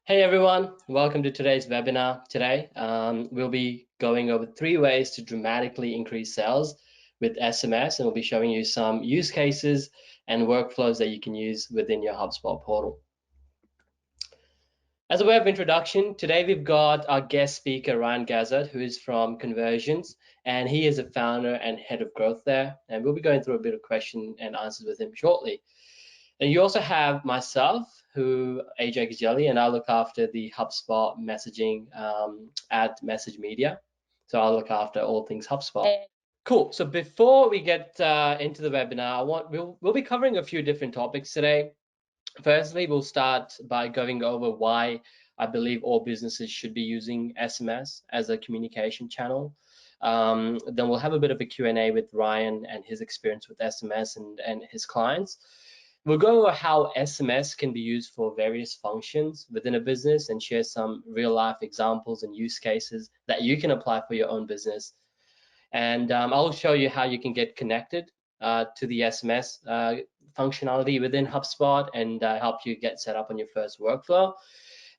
Hey everyone, welcome to today's webinar. Today, we'll be going over 3 ways to dramatically increase sales with SMS, and we'll be showing you some use cases and workflows that you can use within your HubSpot portal. As a way of introduction, today we've got our guest speaker, Ryan Gazzard, who is from Conversions, and he is a founder and head of growth there. And we'll be going through a bit of question and answers with him shortly. And you also have myself, AJ Gazelli, and I look after the HubSpot messaging at Message Media. So I'll look after all things HubSpot. Cool. So before we get into the webinar, we'll be covering a few different topics today. Firstly, we'll start by going over why I believe all businesses should be using SMS as a communication channel. Then we'll have a bit of a Q&A with Ryan and his experience with SMS and his clients. We'll go over how SMS can be used for various functions within a business and share some real life examples and use cases that you can apply for your own business. And I'll show you how you can get connected to the SMS functionality within HubSpot and help you get set up on your first workflow.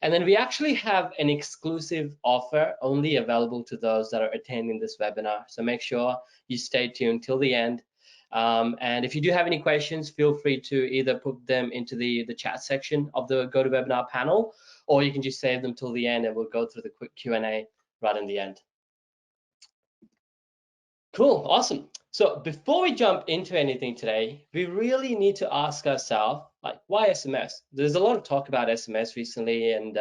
And then we actually have an exclusive offer only available to those that are attending this webinar. So make sure you stay tuned till the end. And if you do have any questions, feel free to either put them into the chat section of the GoToWebinar panel, or you can just save them till the end and we'll go through the quick Q&A right in the end. Cool, awesome. So before we jump into anything today, we really need to ask ourselves, like, why SMS? There's a lot of talk about SMS recently and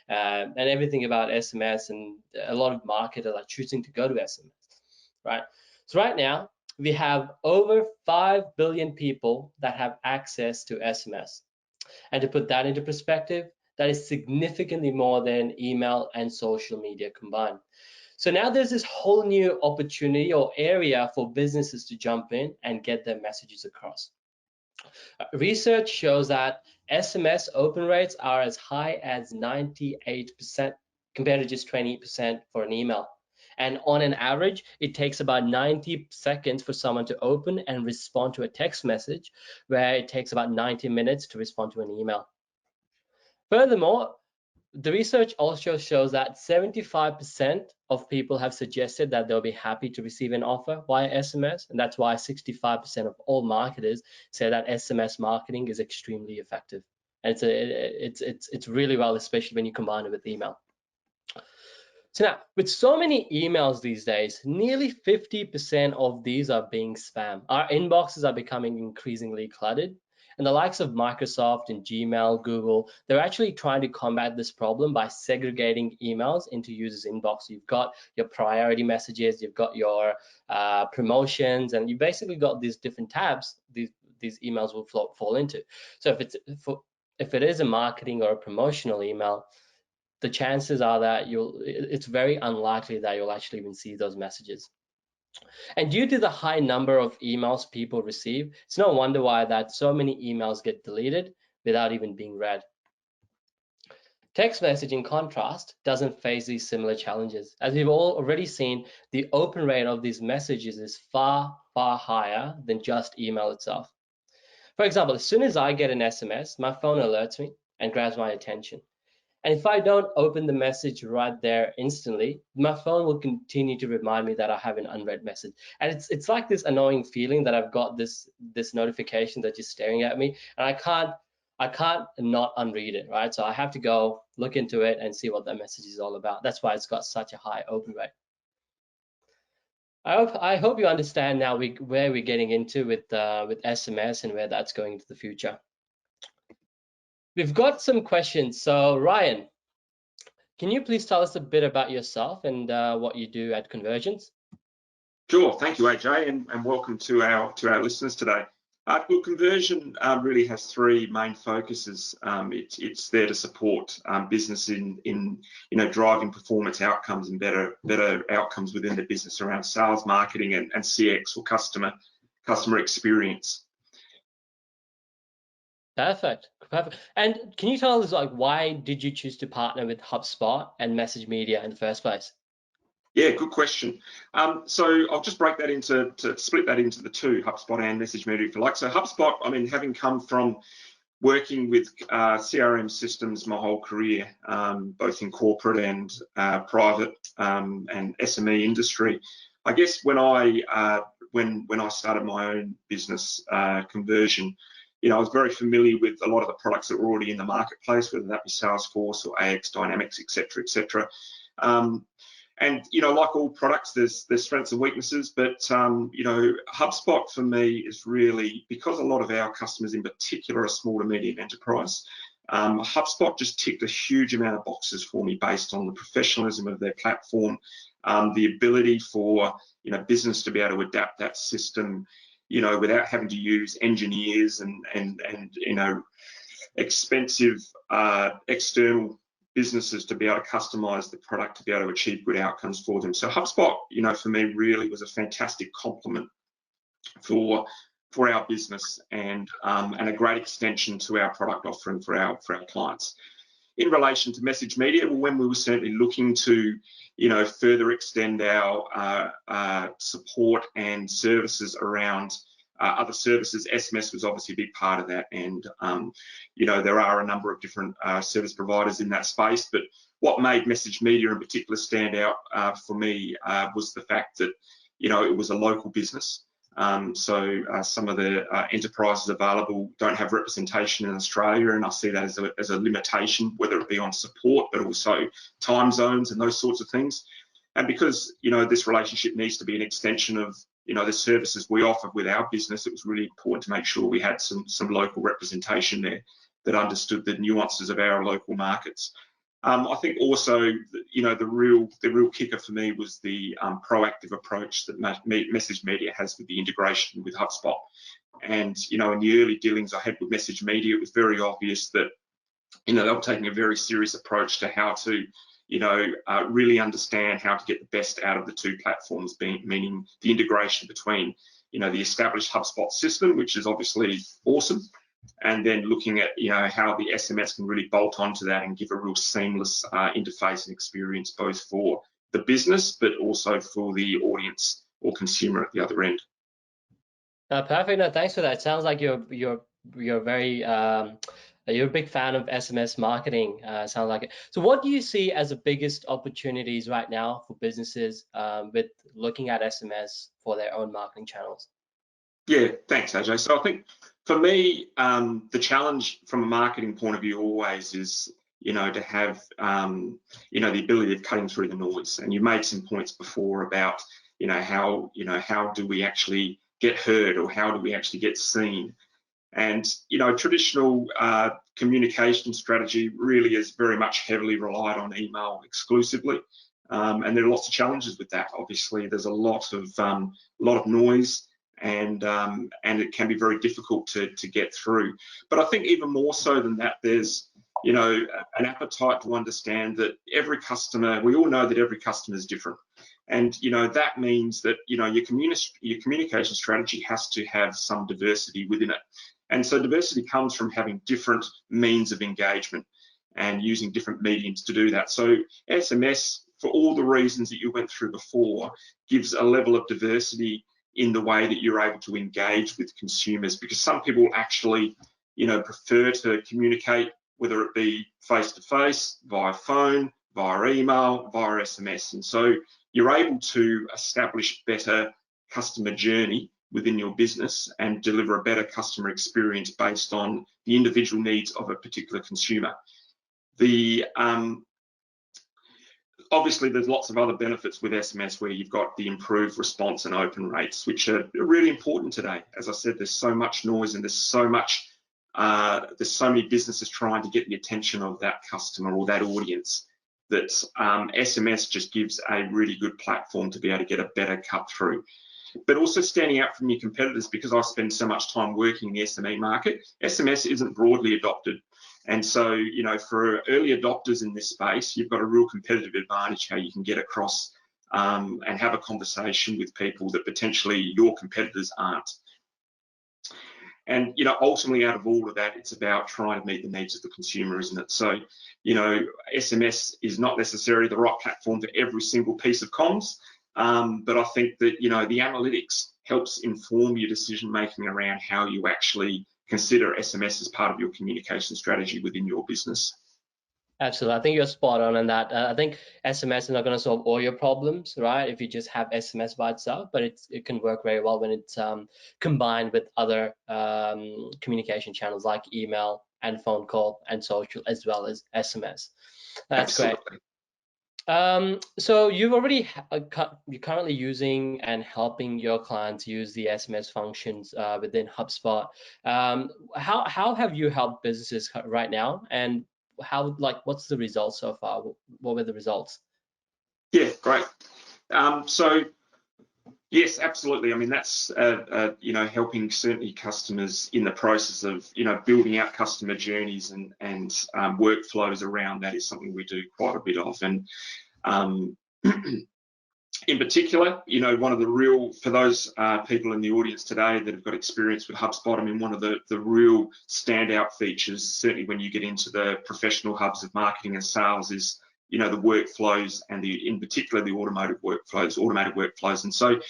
everything about SMS, and a lot of marketers are choosing to go to SMS, right? So right now, we have over 5 billion people that have access to SMS. And to put that into perspective, that is significantly more than email and social media combined. So now there's this whole new opportunity or area for businesses to jump in and get their messages across. Research shows that SMS open rates are as high as 98% compared to just 20% for an email. And on an average, it takes about 90 seconds for someone to open and respond to a text message, where it takes about 90 minutes to respond to an email. Furthermore, the research also shows that 75% of people have suggested that they'll be happy to receive an offer via SMS, and that's why 65% of all marketers say that SMS marketing is extremely effective. And it's really well, especially when you combine it with email. So now, with so many emails these days, nearly 50% of these are being spam. Our inboxes are becoming increasingly cluttered. And the likes of Microsoft and Gmail, Google, they're actually trying to combat this problem by segregating emails into users' inbox. You've got your priority messages, you've got your promotions, and you basically got these different tabs these emails will fall into. So if it is a marketing or a promotional email, the chances are that it's very unlikely that you'll actually even see those messages. And due to the high number of emails people receive, it's no wonder why that so many emails get deleted without even being read. Text message, in contrast, doesn't face these similar challenges. As we've all already seen, the open rate of these messages is far, far higher than just email itself. For example, as soon as I get an SMS, my phone alerts me and grabs my attention. And if I don't open the message right there instantly, my phone will continue to remind me that I have an unread message. And it's like this annoying feeling that I've got this notification that's just staring at me, and I can't not unread it, right? So I have to go look into it and see what that message is all about. That's why it's got such a high open rate. I hope you understand now where we're getting into with SMS and where that's going into the future. We've got some questions. So Ryan, can you please tell us a bit about yourself and what you do at Conversions? Sure, thank you, AJ, and welcome to our listeners today. Conversion really has 3 main focuses. It's there to support business in driving performance outcomes and better outcomes within the business around sales, marketing, and CX, or customer experience. Perfect. And can you tell us, like, why did you choose to partner with HubSpot and Message Media in the first place? Yeah, good question. So I'll just split that into the 2, HubSpot and Message Media, if you like. So HubSpot, I mean, having come from working with CRM systems my whole career, both in corporate and private and SME industry. I guess when I started my own business, Conversion, I was very familiar with a lot of the products that were already in the marketplace, whether that be Salesforce or AX Dynamics, etc., etc. And like all products, there's strengths and weaknesses, but HubSpot for me is really, because a lot of our customers in particular are small to medium enterprise. HubSpot just ticked a huge amount of boxes for me based on the professionalism of their platform, the ability for business to be able to adapt that system, without having to use engineers and expensive external businesses to be able to customize the product to be able to achieve good outcomes for them. So HubSpot, for me, really was a fantastic complement for our business and a great extension to our product offering for our clients. In relation to message media, well, when we were certainly looking to further extend our support and services around other services, SMS was obviously a big part of that, and there are a number of different service providers in that space, but what made message media in particular stand out for me was the fact that it was a local business. So some of the enterprises available don't have representation in Australia, and I see that as a limitation, whether it be on support, but also time zones and those sorts of things. And because this relationship needs to be an extension of the services we offer with our business, it was really important to make sure we had some local representation there that understood the nuances of our local markets. I think also, the real kicker for me was the proactive approach that message media has with the integration with HubSpot. And in the early dealings I had with message media, it was very obvious that they were taking a very serious approach to how to really understand how to get the best out of the two platforms, meaning the integration between the established HubSpot system, which is obviously awesome, and then looking at how the SMS can really bolt onto that and give a real seamless interface and experience, both for the business but also for the audience or consumer at the other end. Perfect. No, thanks for that. Sounds like you're very you're a big fan of SMS marketing. Sounds like it. So what do you see as the biggest opportunities right now for businesses with looking at SMS for their own marketing channels? Yeah, thanks, Ajay. So I think for me, the challenge from a marketing point of view always is, to have, the ability of cutting through the noise. And you made some points before about, how do we actually get heard, or how do we actually get seen? And, traditional communication strategy really is very much heavily relied on email exclusively. And there are lots of challenges with that. Obviously, there's a lot of noise, and it can be very difficult to get through. But I think even more so than that, there's an appetite to understand that every customer, we all know that every customer is different, and that means that your communication strategy has to have some diversity within it. And so diversity comes from having different means of engagement and using different mediums to do that. So SMS, for all the reasons that you went through before, gives a level of diversity in the way that you're able to engage with consumers, because some people actually, prefer to communicate, whether it be face-to-face, via phone, via email, via SMS. And so you're able to establish better customer journey within your business and deliver a better customer experience based on the individual needs of a particular consumer. Obviously, there's lots of other benefits with SMS, where you've got the improved response and open rates, which are really important today. As I said, there's so much noise, and there's so many businesses trying to get the attention of that customer or that audience, that SMS just gives a really good platform to be able to get a better cut through. But also standing out from your competitors, because I spend so much time working in the SME market, SMS isn't broadly adopted. And so, for early adopters in this space, you've got a real competitive advantage how you can get across and have a conversation with people that potentially your competitors aren't. And, ultimately out of all of that, it's about trying to meet the needs of the consumer, isn't it? So, SMS is not necessarily the right platform for every single piece of comms, but I think that, the analytics helps inform your decision-making around how you actually consider SMS as part of your communication strategy within your business. Absolutely. I think you're spot on that. I think SMS is not going to solve all your problems, right? If you just have SMS by itself, but it can work very well when it's combined with other communication channels like email and phone call and social, as well as SMS. That's Absolutely. great. So you've already you're currently using and helping your clients use the SMS functions within HubSpot. How have you helped businesses right now, and what's the results so far? What were the results? Yeah, great. So yes, absolutely. I mean, that's helping certainly customers in the process of building out customer journeys and workflows around that is something we do quite a bit of. And in particular, one of the real, for those people in the audience today that have got experience with HubSpot, I mean, one of the real standout features, certainly when you get into the professional hubs of marketing and sales, is the workflows and in particular the automated workflows. And so,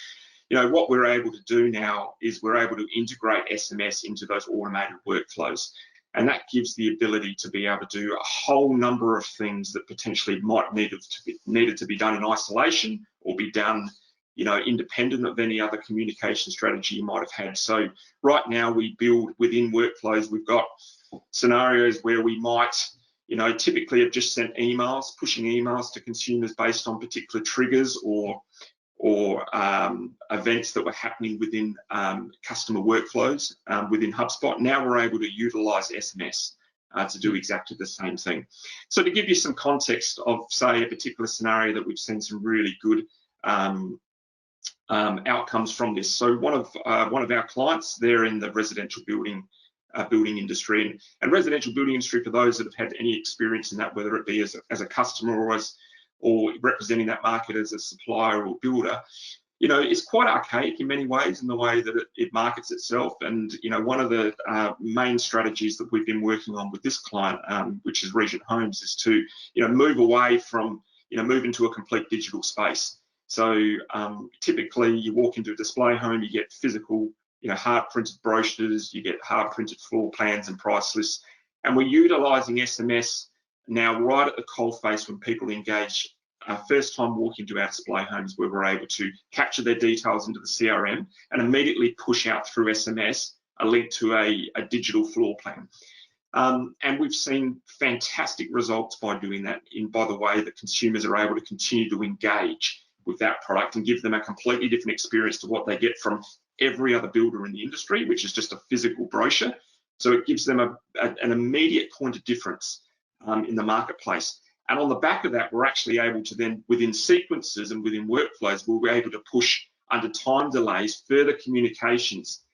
what we're able to do now is we're able to integrate SMS into those automated workflows. And that gives the ability to be able to do a whole number of things that potentially might needed to be done in isolation or be done, independent of any other communication strategy you might have had. So right now we build within workflows. We've got scenarios where we might, typically have just sent emails, pushing emails to consumers based on particular triggers or events that were happening within customer workflows within HubSpot. Now we're able to utilize SMS to do exactly the same thing. So to give you some context of, say, a particular scenario that we've seen some really good outcomes from this. So one of our clients, they're in the residential building industry, and residential building industry, for those that have had any experience in that, whether it be as a customer or representing that market as a supplier or builder, it's quite archaic in many ways in the way that it markets itself. And one of the main strategies that we've been working on with this client, which is Regent Homes, is to move away from move into a complete digital space. So typically you walk into a display home, you get physical hard printed brochures, you get hard printed floor plans and price lists, and we're utilizing SMS now right at the coalface when people engage first time walking to our display homes, where we're able to capture their details into the CRM and immediately push out through SMS a link to a digital floor plan. And we've seen fantastic results by doing that, by the way that consumers are able to continue to engage with that product and give them a completely different experience to what they get from every other builder in the industry, which is just a physical brochure. So it gives them an immediate point of difference in the marketplace. And on the back of that, we're actually able to then, within sequences and within workflows, we're able to push under time delays further communications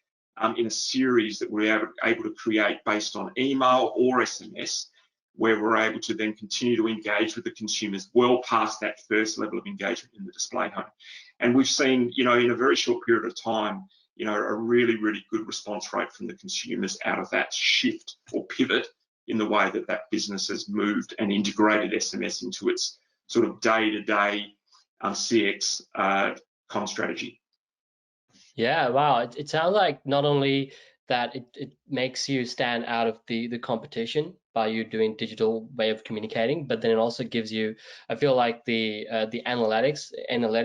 in a series that we're able to create based on email or SMS, where we're able to then continue to engage with the consumers well past that first level of engagement in the display home. And we've seen, in a very short period of time, a really, really good response rate from the consumers out of that shift or pivot in the way that business has moved and integrated SMS into its sort of day-to-day CX com strategy. Yeah, wow. It sounds like not only that it makes you stand out of the competition by you doing digital way of communicating, but then it also gives you, I feel like the analytics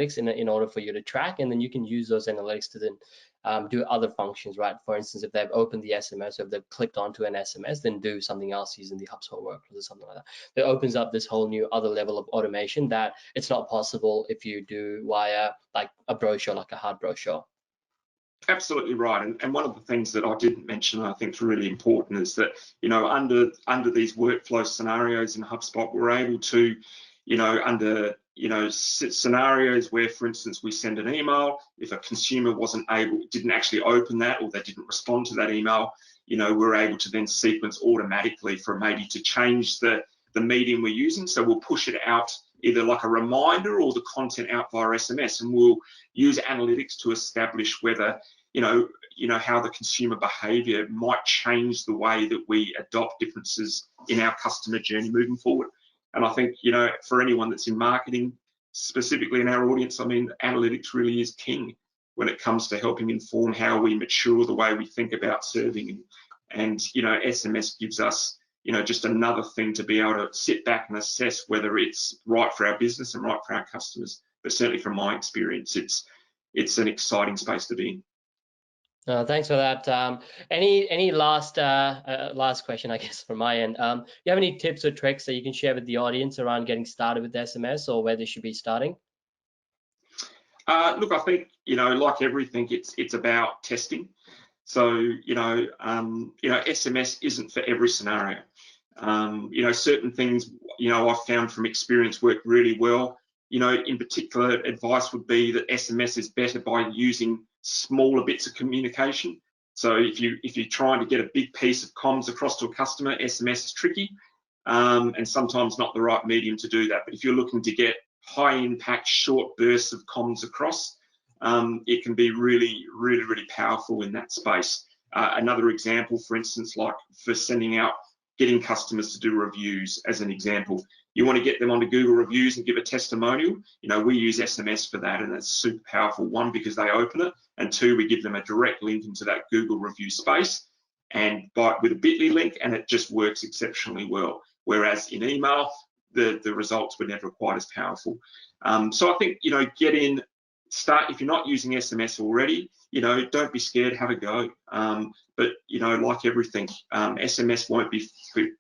in order for you to track, and then you can use those analytics to then do other functions, right? For instance, if they've opened the SMS, or if they've clicked onto an SMS, then do something else using the HubSpot workflows or something like that. That opens up this whole new other level of automation that it's not possible if you do via like a brochure, like a hard brochure. Absolutely right. And one of the things that I didn't mention, I think is really important, is that, under these workflow scenarios in HubSpot, we're able to, under, scenarios where, for instance, we send an email, if a consumer didn't actually open that, or they didn't respond to that email, we're able to then sequence automatically for maybe to change the medium we're using. So we'll push it out either like a reminder or the content out via SMS, and we'll use analytics to establish whether, how the consumer behavior might change the way that we adopt differences in our customer journey moving forward. And I think, for anyone that's in marketing, specifically in our audience, I mean, analytics really is king when it comes to helping inform how we mature the way we think about serving And SMS gives us just another thing to be able to sit back and assess whether it's right for our business and right for our customers. But certainly from my experience, it's an exciting space to be in. Thanks for that. Any last last question, I guess, from my end? You have any tips or tricks that you can share with the audience around getting started with SMS, or where they should be starting? Look, I think like everything, it's about testing. So SMS isn't for every scenario. Certain things I've found from experience work really well. In particular, advice would be that SMS is better by using smaller bits of communication. So if you're trying to get a big piece of comms across to a customer, SMS is tricky, and sometimes not the right medium to do that. But if you're looking to get high impact, short bursts of comms across, it can be really, really, really powerful in that space. Another example, for instance, like for getting customers to do reviews, as an example. You want to get them onto Google reviews and give a testimonial. We use SMS for that, and it's super powerful. One, because they open it, and two, we give them a direct link into that Google review space, and with a bit.ly link, and it just works exceptionally well. Whereas in email, the results were never quite as powerful. So I think start if you're not using SMS already. Don't be scared, have a go. But like everything, SMS won't be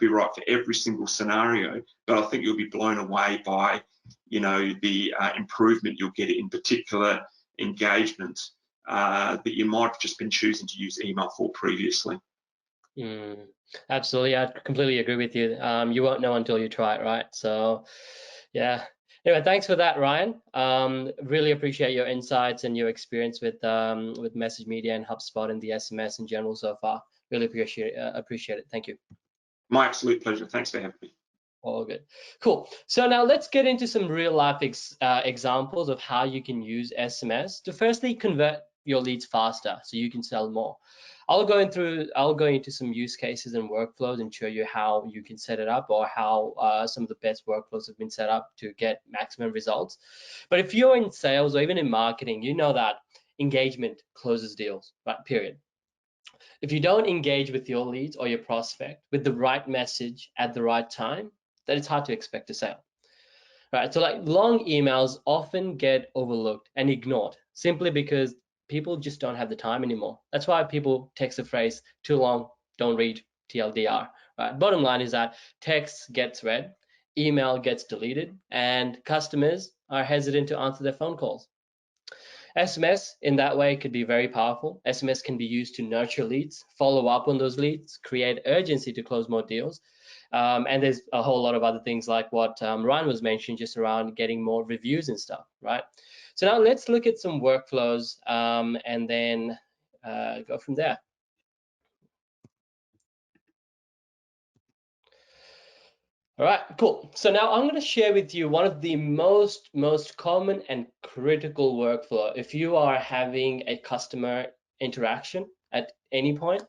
right for every single scenario. But I think you'll be blown away by the improvement you'll get in particular engagement that you might have just been choosing to use email for previously. Absolutely, I completely agree with you. You won't know until you try it, right? So, yeah. Anyway, thanks for that, Ryan. Really appreciate your insights and your experience with message media and HubSpot and the SMS in general so far. Really appreciate it. Thank you. My absolute pleasure. Thanks for having me. All good. Cool. So now let's get into some real life examples of how you can use SMS to firstly convert your leads faster so you can sell more. I'll go into some use cases and workflows and show you how you can set it up, or how some of the best workflows have been set up to get maximum results. But if you're in sales or even in marketing, you know that engagement closes deals, right? Period. If you don't engage with your leads or your prospect with the right message at the right time, then it's hard to expect a sale. Right? So like long emails often get overlooked and ignored simply because people just don't have the time anymore. That's why people text the phrase too long, don't read, TLDR. Right? Bottom line is that text gets read, email gets deleted, and customers are hesitant to answer their phone calls. SMS in that way could be very powerful. SMS can be used to nurture leads, follow up on those leads, create urgency to close more deals. And there's a whole lot of other things like what Ryan was mentioning, just around getting more reviews and stuff, right? So now let's look at some workflows and then go from there. All right, cool. So now I'm going to share with you one of the most common and critical workflow. If you are having a customer interaction at any point,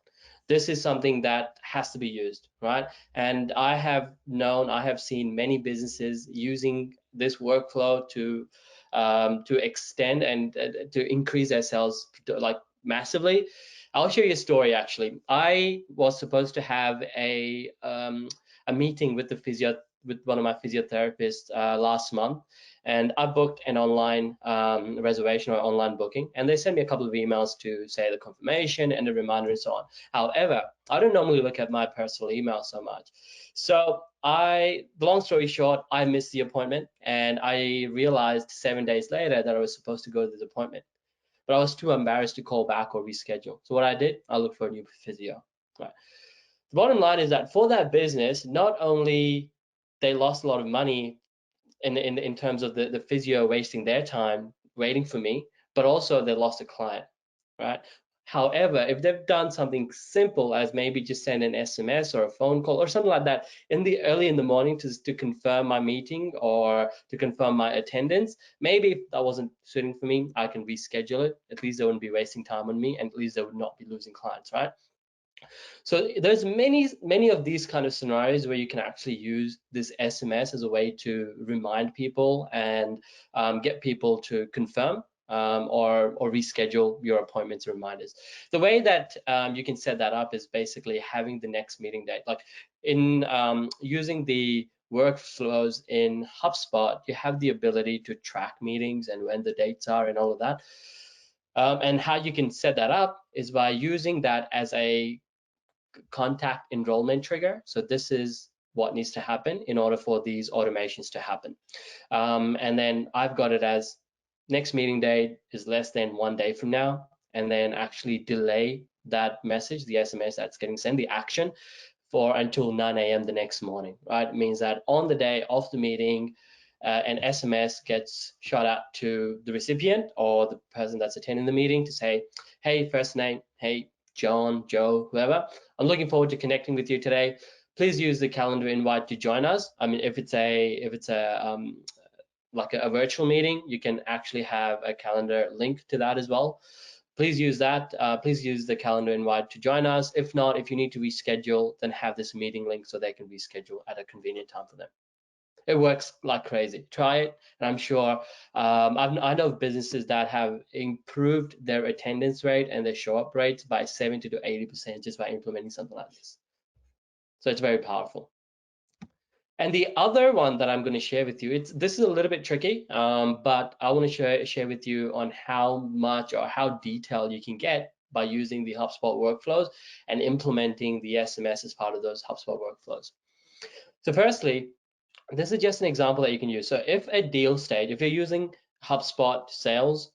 this is something that has to be used, right? And I have seen many businesses using this workflow to extend and to increase their sales like massively. I'll share you a story. Actually, I was supposed to have a meeting with one of my physiotherapists last month, and I booked an online reservation or online booking, and they sent me a couple of emails to say the confirmation and the reminder and so on. However, I don't normally look at my personal email so much. So long story short, I missed the appointment, and I realized 7 days later that I was supposed to go to this appointment, but I was too embarrassed to call back or reschedule. So what I did, I looked for a new physio. Right. The bottom line is that for that business, not only they lost a lot of money in terms of the physio wasting their time waiting for me, but also they lost a client, right? However, if they've done something simple as maybe just send an SMS or a phone call or something like that early in the morning to confirm my meeting or to confirm my attendance, maybe if that wasn't suiting for me, I can reschedule it. At least they wouldn't be wasting time on me, and at least they would not be losing clients, right? So there's many of these kind of scenarios where you can actually use this SMS as a way to remind people and get people to confirm or reschedule your appointments and reminders. The way that you can set that up is basically having the next meeting date. Like in using the workflows in HubSpot, you have the ability to track meetings and when the dates are and all of that. And how you can set that up is by using that as a contact enrollment trigger. So this is what needs to happen in order for these automations to happen. And then I've got it as next meeting date is less than 1 day from now, and then actually delay that message, the SMS that's getting sent, the action, for until 9 a.m. the next morning, right? It means that on the day of the meeting, an SMS gets shot out to the recipient or the person that's attending the meeting to say, hey, first name, hey, John, Joe, whoever, I'm looking forward to connecting with you today. Please use the calendar invite to join us. I mean, if it's a like a virtual meeting, you can actually have a calendar link to that as well. Please use that. Please use the calendar invite to join us. If not, if you need to reschedule, then have this meeting link so they can reschedule at a convenient time for them. It works like crazy. Try it, and I'm sure I know of businesses that have improved their attendance rate and their show up rates by 70 to 80% just by implementing something like this. So it's very powerful. And the other one that I'm going to share with you, this is a little bit tricky, but I want to share with you on how much or how detailed you can get by using the HubSpot workflows and implementing the SMS as part of those HubSpot workflows. So firstly, this is just an example that you can use. So if a deal stage, if you're using HubSpot sales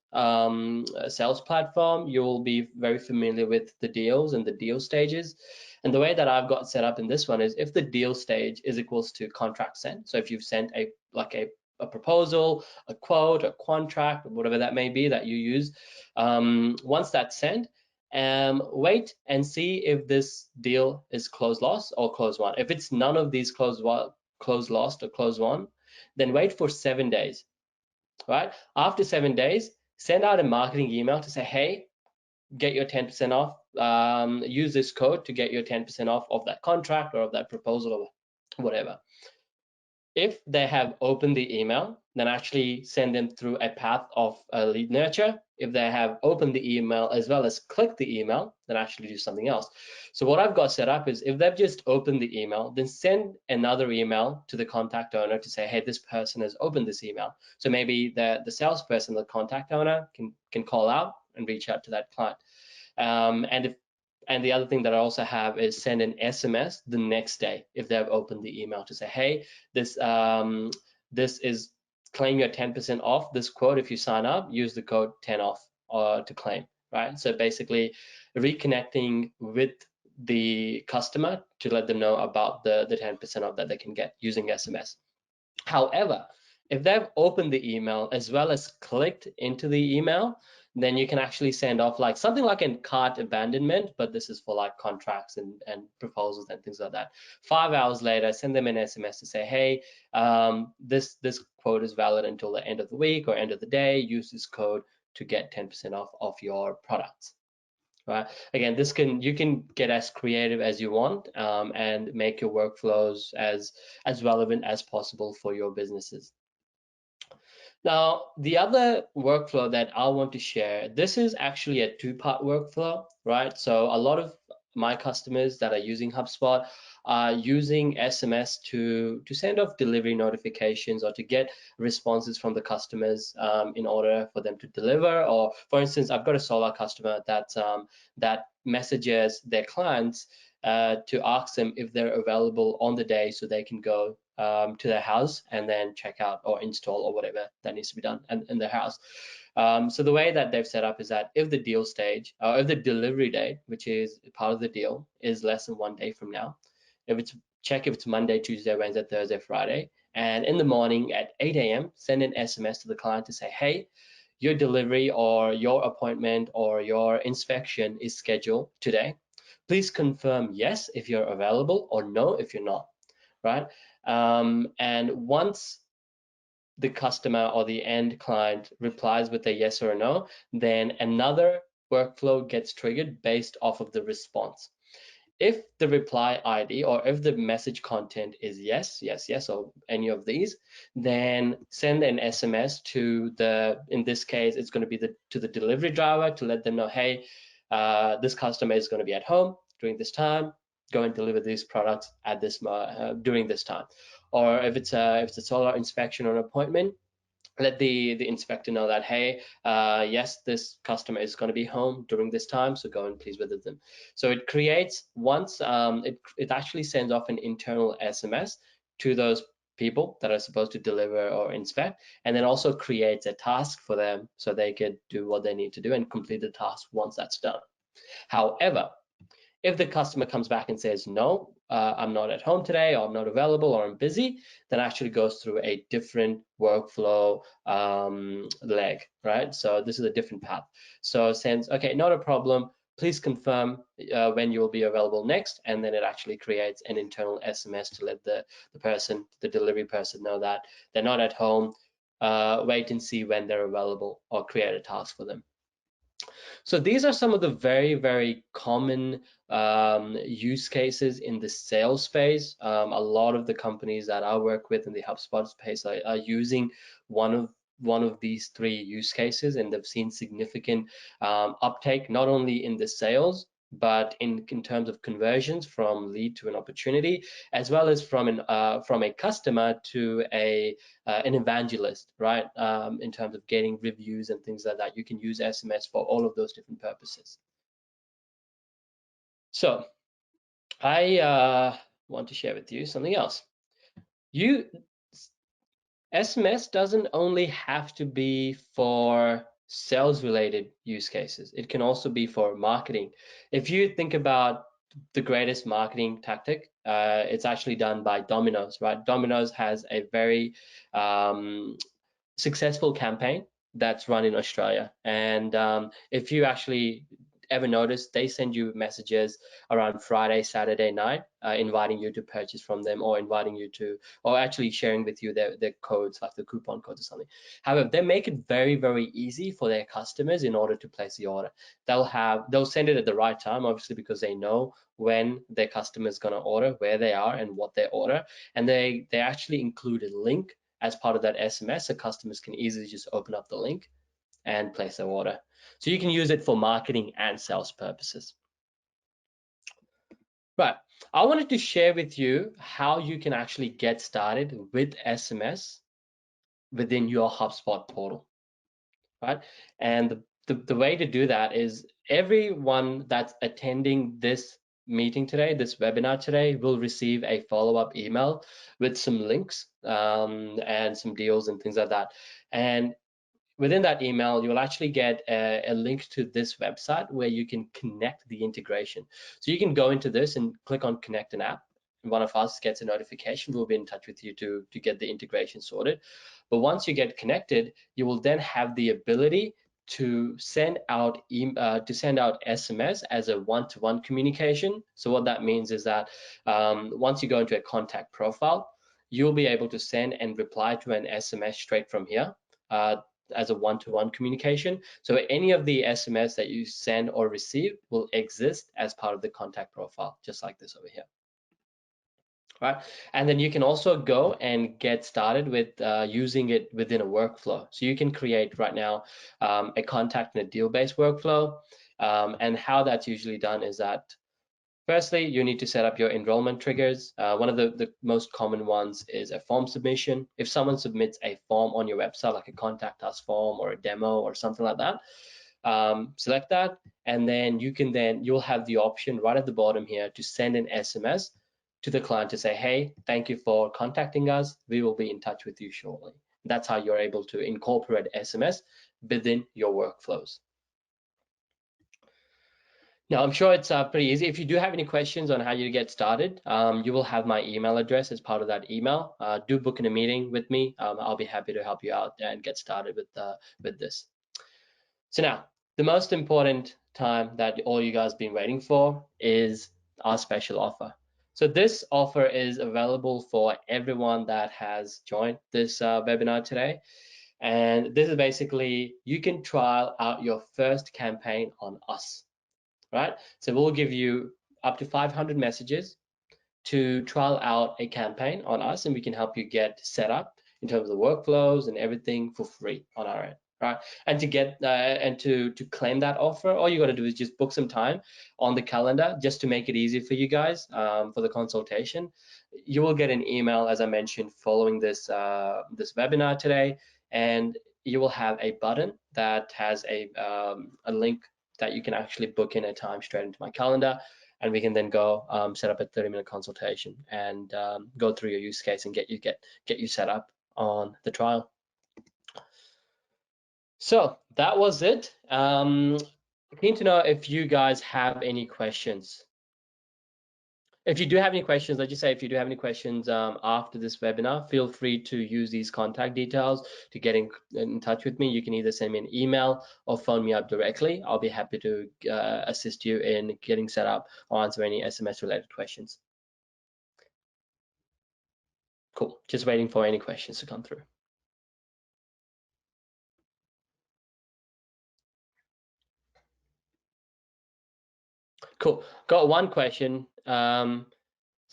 platform, you'll be very familiar with the deals and the deal stages. And the way that I've got set up in this one is if the deal stage is equals to contract sent. So if you've sent a proposal, a quote, a contract, or whatever that may be that you use, once that's sent, wait and see if this deal is close lost or close won. If it's none of these close lost or close won, then wait for 7 days, right? After 7 days, send out a marketing email to say, hey, get your 10% off. Use this code to get your 10% off of that contract or of that proposal or whatever. If they have opened the email, then actually send them through a path of lead nurture. If they have opened the email as well as clicked the email, then actually do something else. So what I've got set up is if they've just opened the email, then send another email to the contact owner to say, hey, this person has opened this email. So maybe the salesperson, the contact owner, can call out and reach out to that client. And the other thing that I also have is send an SMS the next day if they've opened the email to say, hey, this is claim your 10% off this quote. If you sign up, use the code 10 off to claim, right? So basically reconnecting with the customer to let them know about the 10% off that they can get using SMS. However, if they've opened the email as well as clicked into the email, then you can actually send off like something like a cart abandonment, but this is for like contracts and proposals and things like that. 5 hours later, send them an SMS to say, hey, this quote is valid until the end of the week or end of the day. Use this code to get 10% off of your products. Right. Again, you can get as creative as you want and make your workflows as relevant as possible for your businesses. Now, the other workflow that I want to share, this is actually a two-part workflow, right? So a lot of my customers that are using HubSpot are using SMS to send off delivery notifications or to get responses from the customers in order for them to deliver. Or for instance, I've got a solar customer that messages their clients to ask them if they're available on the day so they can go to their house and then check out or install or whatever that needs to be done in their house. So the way that they've set up is that if the deal stage, or if the delivery date, which is part of the deal, is less than 1 day from now, if it's Monday, Tuesday, Wednesday, Thursday, Friday, and in the morning at 8 a.m., send an SMS to the client to say, hey, your delivery or your appointment or your inspection is scheduled today. Please confirm yes if you're available or no if you're not, right? And once the customer or the end client replies with a yes or a no, then another workflow gets triggered based off of the response. if the reply ID or if the message content is yes, yes, yes, or any of these, then send an SMS to in this case, it's going to be to the delivery driver to let them know, hey, this customer is going to be at home during this time, go and deliver these products at this during this time. Or if it's a solar inspection or an appointment, let the inspector know that, hey, yes, this customer is going to be home during this time, so go and please visit them. So it creates, once it actually sends off an internal SMS to those people that are supposed to deliver or inspect, and then also creates a task for them so they could do what they need to do and complete the task once that's done. However, if the customer comes back and says, no, I'm not at home today, or I'm not available, or I'm busy, then actually goes through a different workflow leg, right? So this is a different path. So it sends, okay, not a problem, please confirm when you will be available next, and then it actually creates an internal SMS to let the person, the delivery person, know that they're not at home, wait and see when they're available, or create a task for them. So these are some of the very, very common use cases in the sales space. A lot of the companies that I work with in the HubSpot space are using one of these three use cases, and they've seen significant uptake, not only in the sales, but in terms of conversions from lead to an opportunity, as well as from a customer to an evangelist, right? In terms of getting reviews and things like that. You can use SMS for all of those different purposes. So I want to share with you something else. SMS doesn't only have to be for sales related use cases. It can also be for marketing. If you think about the greatest marketing tactic, it's actually done by Domino's, right? Domino's has a very successful campaign that's run in Australia. And if you actually ever notice, they send you messages around Friday, Saturday night, inviting you to purchase from them, or inviting you to, or actually sharing with you their codes, like the coupon codes or something. However, they make it very, very easy for their customers in order to place the order. They'll send it at the right time, obviously, because they know when their customer is going to order, where they are, and what they order. And they actually include a link as part of that SMS, so customers can easily just open up the link and place their order. So you can use it for marketing and sales purposes. Right, I wanted to share with you how you can actually get started with SMS within your HubSpot portal, right? And the way to do that is everyone that's attending this meeting today, this webinar today, will receive a follow-up email with some links and some deals and things like that. And within that email, you'll actually get a link to this website where you can connect the integration. So you can go into this and click on connect an app. One of us gets a notification. We'll be in touch with you to get the integration sorted. But once you get connected, you will then have the ability to send out SMS as a one-to-one communication. So what that means is that once you go into a contact profile, you'll be able to send and reply to an SMS straight from here. As a one-to-one communication. So any of the SMS that you send or receive will exist as part of the contact profile, just like this over here. Right, and then you can also go and get started with using it within a workflow. So you can create right now a contact and a deal-based workflow, and how that's usually done is that firstly, you need to set up your enrollment triggers. One of the most common ones is a form submission. If someone submits a form on your website, like a contact us form or a demo or something like that, select that, and then you'll have the option right at the bottom here to send an SMS to the client to say, hey, thank you for contacting us. We will be in touch with you shortly. That's how you're able to incorporate SMS within your workflows. Now, I'm sure it's pretty easy. If you do have any questions on how you get started, you will have my email address as part of that email. Do book in a meeting with me. I'll be happy to help you out and get started with this. So now, the most important time that all you guys have been waiting for is our special offer. So this offer is available for everyone that has joined this webinar today. And this is basically, you can trial out your first campaign on us. Right, so we'll give you up to 500 messages to trial out a campaign on us, and we can help you get set up in terms of the workflows and everything for free on our end, right? And to get and to claim that offer, all you got to do is just book some time on the calendar, just to make it easy for you guys for the consultation. You will get an email, as I mentioned, following this this webinar today, and you will have a button that has a link that you can actually book in a time straight into my calendar, and we can then go set up a 30-minute consultation and go through your use case and get you set up on the trial. So that was it. Keen to know if you guys have any questions. If you do have any questions, let's just say if you do have any questions after this webinar, feel free to use these contact details to get in touch with me. You can either send me an email or phone me up directly. I'll be happy to assist you in getting set up or answer any SMS related questions. Cool, just waiting for any questions to come through. Cool, got one question. Someone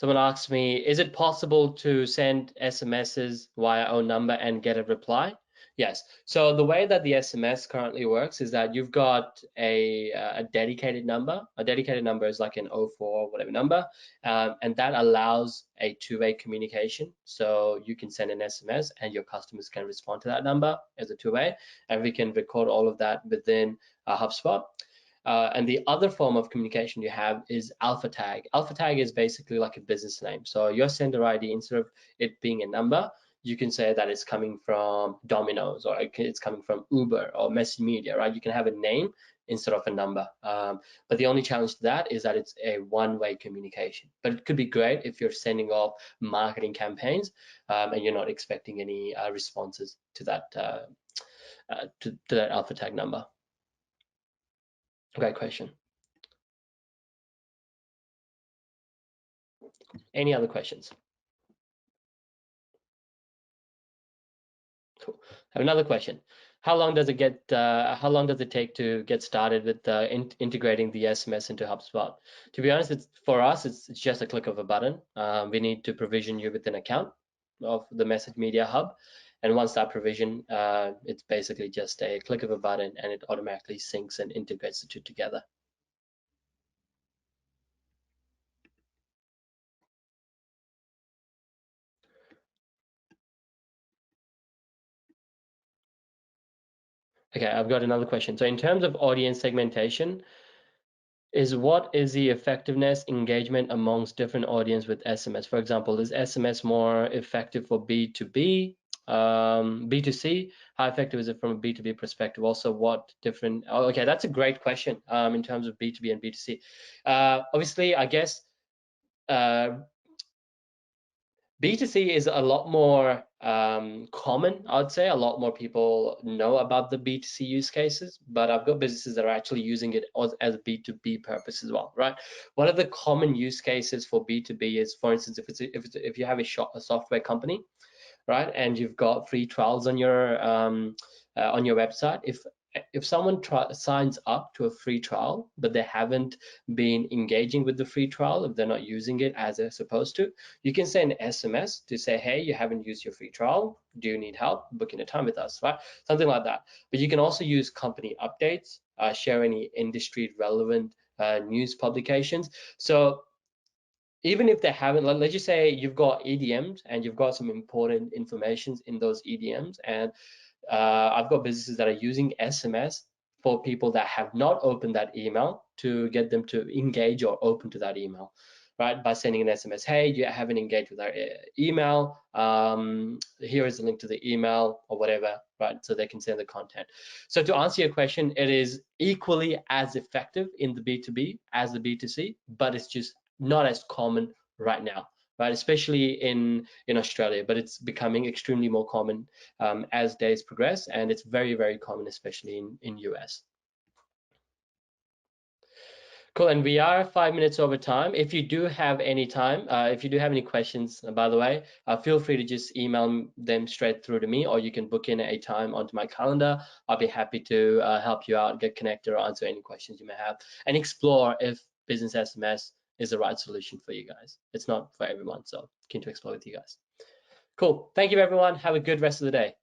asked me, is it possible to send SMSs via own number and get a reply? Yes. So the way that the SMS currently works is that you've got a dedicated number. A dedicated number is like an 04 whatever number, and that allows a two-way communication. So you can send an SMS and your customers can respond to that number as a two-way, and we can record all of that within HubSpot. And the other form of communication you have is alpha tag. Alpha tag is basically like a business name. So your sender ID, instead of it being a number, you can say that it's coming from Domino's, or it's coming from Uber or Message Media, right? You can have a name instead of a number. But the only challenge to that is that it's a one-way communication. But it could be great if you're sending off marketing campaigns and you're not expecting any responses to that to that alpha tag number. Great question. Any other questions? Cool. I have another question. How long does it take to get started with integrating the SMS into HubSpot? To be honest, for us, it's just a click of a button. We need to provision you with an account of the Message Media Hub. And once that provision, it's basically just a click of a button and it automatically syncs and integrates the two together. Okay, I've got another question. So in terms of audience segmentation, what is the effectiveness engagement amongst different audience with SMS? For example, is SMS more effective for B2B, B2C? How effective is it from a B2B perspective? Also, what different? Oh, okay, that's a great question in terms of B2B and B2C. Obviously, I guess B2C is a lot more common, I'd say. A lot more people know about the B2C use cases, but I've got businesses that are actually using it as a B2B purpose as well, right? One of the common use cases for B2B is, for instance, if you have a software company, right, and you've got free trials on your website. If someone signs up to a free trial, but they haven't been engaging with the free trial, if they're not using it as they're supposed to, you can send an SMS to say, hey, you haven't used your free trial. Do you need help booking a time with us, right? Something like that. But you can also use company updates, share any industry relevant news publications. So even if they haven't, let's just say you've got EDMs and you've got some important information in those EDMs, and I've got businesses that are using SMS for people that have not opened that email to get them to engage or open to that email, right? By sending an SMS, hey, you haven't engaged with our email. Here is the link to the email or whatever, right? So they can send the content. So to answer your question, it is equally as effective in the B2B as the B2C, but it's just not as common right now, right? Especially in Australia, but it's becoming extremely more common as days progress, and it's very, very common, especially in US. Cool, and we are 5 minutes over time. If you do have any time, if you do have any questions, by the way, feel free to just email them straight through to me, or you can book in a time onto my calendar. I'll be happy to help you out, get connected, or answer any questions you may have, and explore if business SMS is the right solution for you guys. It's not for everyone, so keen to explore with you guys. Cool. Thank you, everyone. Have a good rest of the day.